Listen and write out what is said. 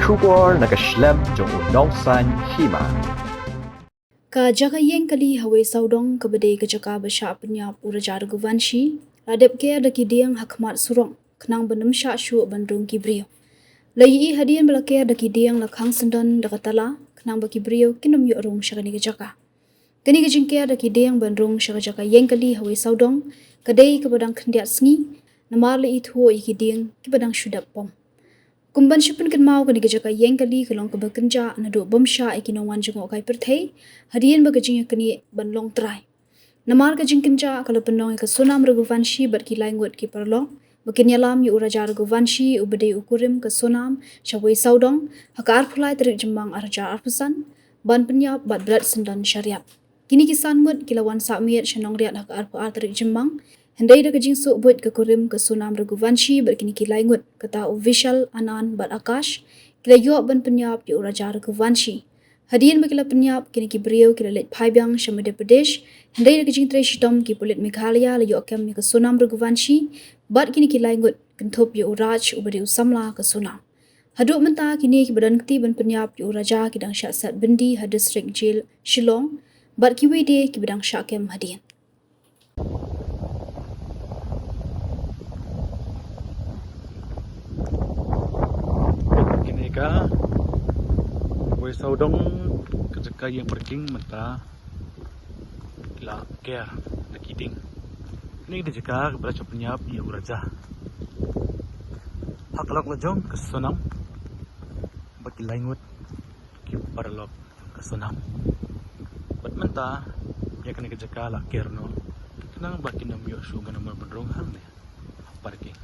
Shubor nakaslem jong unongsan hima. Ka jaga yeng kali hawe saudong ka bedai ka jaka basha penyap urajar guvanshi ladep ke ada kidiang hakmat surong kenang benem sya syu bandung kibrio layi hadian belake ada kidiang lakhang sendan dakatala kenang ba kibrio kinum yu arung syakani ka jaka kini ka jingke ada kidiang bandung syaka jaka yeng kali hawe saudong kadai ka badang kendiat sngi namar li itu ikidiang ki badang syudap pom kumban syupun kan mau kani ka jaka yeng kali kalong ka bekenja na do bomsha ikinongwan jengok kai perthei hadian ba kajing kani banlong trai namar ka jing kenja kalau penong ka sunam raguvanshi bar ki language ki perlo makin yalam yu uraja raguvanshi ubedai ukurim ka sunam syawai saudong hakar phulai terik jembang arja arpusan ban penyap bat berat sendan syariat kini kisan mut kilawan sakmiat syanong riat hakar ar terik jembang hendai da kajing su buat ke kurim ke sunam raguvanshi berkini kilai ngut kata official anan bat akash kila yuak ban penyap yu uraja raguvanshi hadian bakila penyap kini ki beriau kila let phaibyang Madhya Pradesh hendai da kajing trai shitom ki pulit Meghalaya la yuak kem ke sunam raguvanshi bat kini kilai ngut kentup yu uraj ubadi usamla ke sunam haduk menta kini ki badan keti ban penyap yu uraja kidang syaksat bendi ha district jail Shillong bat ki wede ki badang syakem hadian Ka boy saudong kejaka yang perking menta la care na kiding ini dia jaka kepada penyap ya uraja haklok lajong ke sonam bagi langut ki paralok ke sonam bat menta ya kena kejaka la care no kenang baki nam yo su mana bendrong hal ne parking